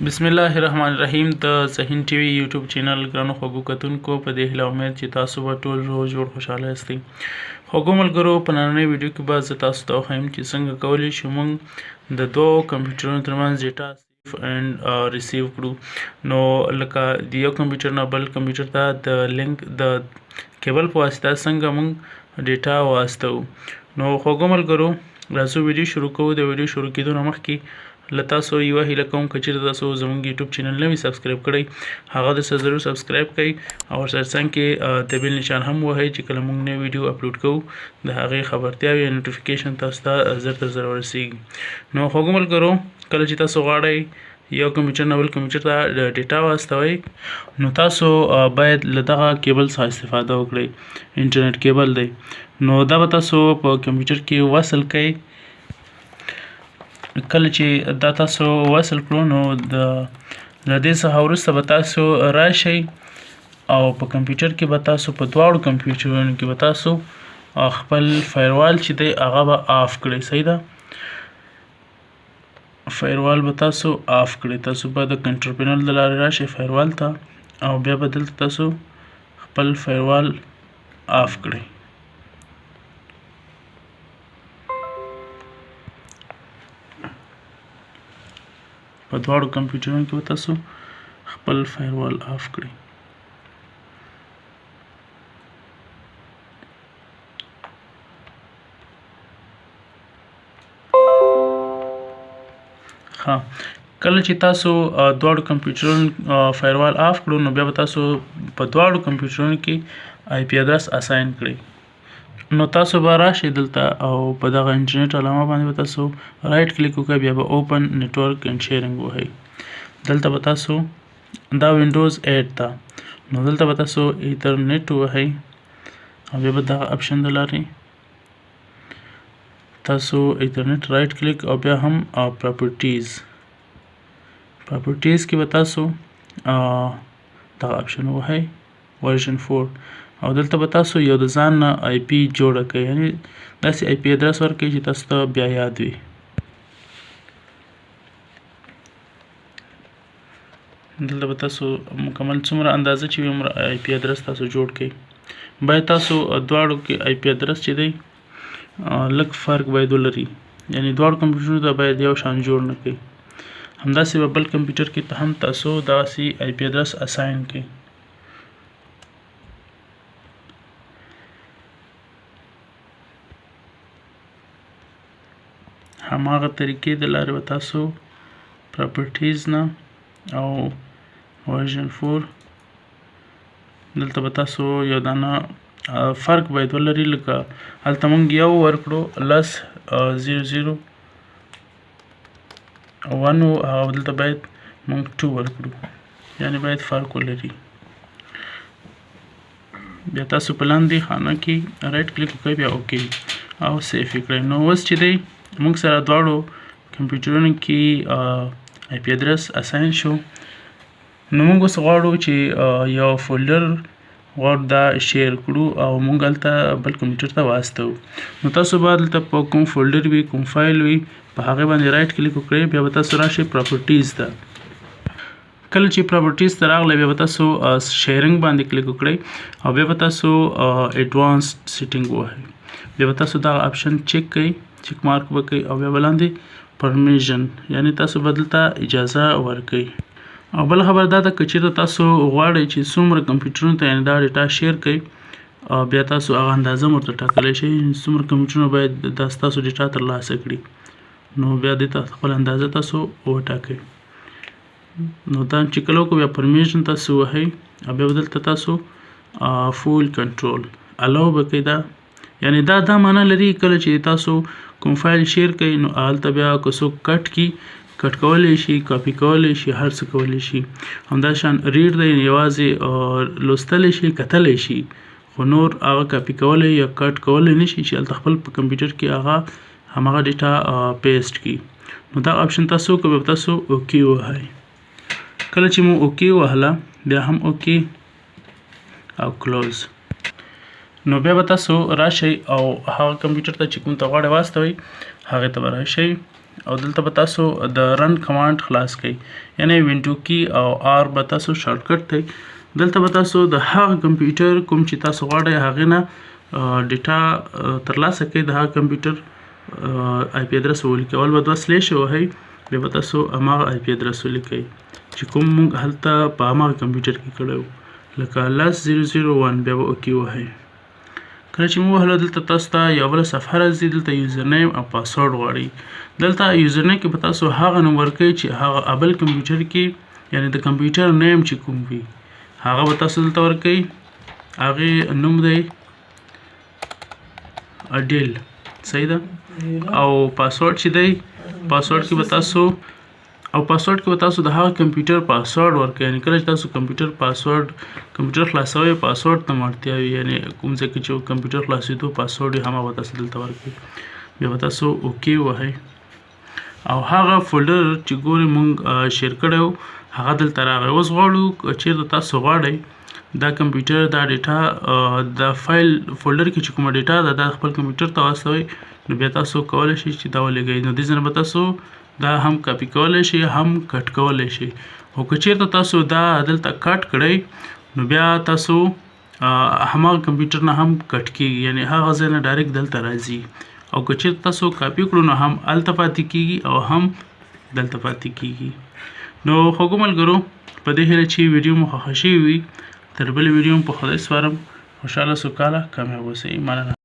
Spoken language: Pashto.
بسم الله الرحمن الرحیم د صحین ټي وي یوټیوب چینل ګرانو خوږو کتونکو په دې هیله امید چې تاسو به ټول روز جوړ خوشاله یاستئ. خوږو ملګرو په نننۍ ویډیو کې به زه تاسو ته وښیم چې څنګه کولی شو موږ د دوو کمپیوټرونو ترمنځ ډیټا سیف اینډ ریسیو کړو. نو لکه د یو کمپیوټر نه بل کمپیوټر ته د لینک د کیبل په واسطه څنګه موږ ډیټا واستو. نو خوږو ملګرو راځو ویډیو شروع کوو. د ویډیو شروع کېدو نه مخکې له تاسو یوه هیله کوم که چیرې تاسو زموږ یوټیوب چینل نه وي سبسکرایب کړی هغه درسره ضرور سبسکرایب کړئ او ورسره څنګ کې د بیل نشان هم ووهئ چې کله موږ نوې ویډیو اپلوډ کوو د هغې خبرتیاوې یا نوټیفیکیشن تاسو ته زر تر زر ورسیږي. نو خوږو ملګرو کله چې تاسو غواړئ یو کمپیوټر نه بل کمپیوټر ته ډیټا واستوئ نو تاسو باید له دغه کیبل څخه استفاده وکړئ. انټرنیټ کیبل دی نو دا به تاسو په کمپیوټر کې وصل کړئ. کله چې دا تاسو وصل کړو نو د دې څخه وروسته به تاسو راشئ او په کمپیوټر کې به تاسو په دواړو کمپیوټرونو کې به تاسو خپل فایروال چې دی هغه به آف کړئ. صحیح ده، فایروال به تاسو آف کړئ. تاسو به د کنټرول پینل د لارې راشئ فایروال ته او بیا به دلته تاسو خپل فایروال آف کړئ. په دواړو کمپیوټرونو کې به تاسو خپل فایروال آف کړئ. کله چې تاسو دواړو کمپیوټرونو فایروال آف کړو نو بیا به تاسو په دواړو کمپیوټرونو کې آی پی ادرس اساین کړئ. نو تاسو به راشئ دلته او په دغه انټرنیټ علامه باندې به تاسو رایټ کلیک وکړئ، بیا به اوپن نیټورک اینډ شیرینګ ووهئ. دلته به تاسو دا وینډوز 8 ته نو دلته به تاسو ایترنیټ ووهئ او بیا به دغه اپشن د لارې تاسو ایترنیټ رایټ کلیک او بیا هم پراپرټیز کې به تاسو دغه اپشن ووهئ ورژن 4 او دلته به تاسو یو د ځان نه آی پی جوړه کړئ، یعنی داسې آی پی ادرس ورکړئ چې تاسو ته بیا یاد وي. دلته به تاسو مکمل څومره اندازه چې وي عمره آی پی ادرس تاسو جوړ کړئ. باید تاسو دواړو کې آی پی ادرس چې دی لږ فرق باید ولري، یعنی دواړو کمپیوټرونو ته باید یو شان جوړ نه کړئ. همداسې به بل کمپیوټر کې هم تاسو داسې آی پی ادرس اساین کړئ. هماغه طریقې د لارې به تاسو پراپرټیز نه او ورژن 4 دلته به تاسو یو دانه فرق باید ولري، لکه هلته موږ یو ورکړو لس 00 1 او دلته باید موږ 2 ورکړو، یعنی باید فرق ولري. بیا تاسو په لاندې خانه کې رایټ کلیک وکړئ، بیا اوکې او سیف یې کړئ. نو اوس چې دی موږ سره دواړو کمپیوټرونو کې آی پی ادرس اساین شو. نو موږ اوس غواړو چې یو فولډر غواړو دا شیر کړو او موږ هلته بل کمپیوټر ته واستوو. نو تاسو به دلته په کوم فولډر وي کوم فایل وي په هغې باندې رایټ کلیک وکړئ، بیا به تاسو راشئ پراپرټیز ته. کله چې پراپرټیز ته راغلی بیا به تاسو شیرینګ باندې کلیک وکړئ او بیا به تاسو ایډوانس سیټینګ ووهئ. بیا به تاسو دغه اپشن چک کوئ، چک مارک به کوئ او بیا به لاندې پرمیژن یعنی تاسو به دلته اجازه ورکوئ. او بل خبر دا ده که چېرته تاسو غواړئ چې څومره کمپیوټرونو ته یعنې دا ډیټا شیر کړئ بیا تاسو هغه اندازه هم ورته ټاکلی شئ، څومره کمپیوټرونه باید دا ستاسو ډیټا ترلاسه کړي. نو بیا دې ته خپل اندازه تاسو وټاکئ. نو دا چې کله وکړو بیا پرمیژن تاسو ووهئ او بیا به دلته تاسو فول کنټرول الاو به کوئ. دا یعنی دا معنا لري کله چې تاسو کوم فایل شیر کوئ نو هلته بیا که څوک کټ کولی شي، کاپي کولی شي، هر څه کولی شي. همداشان ریډ دی یوازې لوستلی شي، کتلی شي، خو نور هغه کاپي کولی یا کټ کولی نه شي چې هلته خپل په کمپیوټر کې هغه هماغه ډیټا پیسټ کړي. نو دا اپشن تاسو وکړئ، بیا تاسو اوکې ووهئ. کله چې مو اوکې ووهله بیا هم اوکې او کلوز. نو بیا به تاسو راشئ او هغه کمپیوټر ته چې کوم ته غواړئ واستوئ هغې ته به راشئ او دلته به تاسو د رن کمانډ خلاص کړئ یعنی وینډو کی او آر به تاسو شارټکټ دی دلته به تاسو د هغه کمپیوټر کوم چې تاسو غواړئ هغې نه ډیټا ترلاسه کړئ د هغه کمپیوټر آی پی ادرس ولیکئ اول به 2 سلیش وهئ بیا به تاسو هماغه آی پی ادرس ولیکئ چې کوم موږ هلته په هماغه کمپیوټر کې کړی وو لکه 10001 بیا به اوکې وهئ کله چې مو وهله دلته تاسو ته یوه بله صفحه راځي دلته یوزر نیم او پاسورډ غواړئ دلته یوزر نیم کې به تاسو هغه نوم ورکوئ چې هغه ابل کمپیوټر کې یعنی د کمپیوټر نیم چې کوم وي هغه به تاسو دلته ورکوئ هغې نوم دی اډیل صحیح ده او پاسورډ چې دی پاسورډ کې به تاسو د هغه کمپیوټر پاسورډ ورکړئ یعنی کله چې تاسو کمپیوټر خلاصوئ پاسورډ ته اړتیا وي یعنی کوم ځای کې چې کمپیوټر خلاصېدو پاسورډ یې هماغه به تاسو دلته ورکړئ بیا به تاسو اوکې وهئ او هغه فولډر چې ګورئ مونږ شیر کړی و هغه دلته راغی اوس غواړو چېرته تاسو غواړئ دا کمپیوټر دا ډیټا د فایل فولډر کې چې کومه ډیټا ده دا خپل کمپیوټر ته واستوئ نو بیا تاسو کولی شئ چې دا ولېږئ نو دې ځای نه به تاسو دا هم کاپي کولی شئ هم کټ کولی شئ خو که چېرته تاسو دا دلته کټ کړئ نو بیا تاسو هماغه کمپیوټر نه هم کټ کېږي یعنی هغه ځای نه ډایرکټ دلته راځي او که چېرته تاسو کاپي کړو نو هم هلته پاتې کېږي او هم دلته پاتې کېږي نو خوږو ملګرو په دې هیله چې ویډیو مو خوښه شوې وي تر بلې ویډیو په خدای سپارم خوشحاله سوکاله کامیاب اوسئ مننه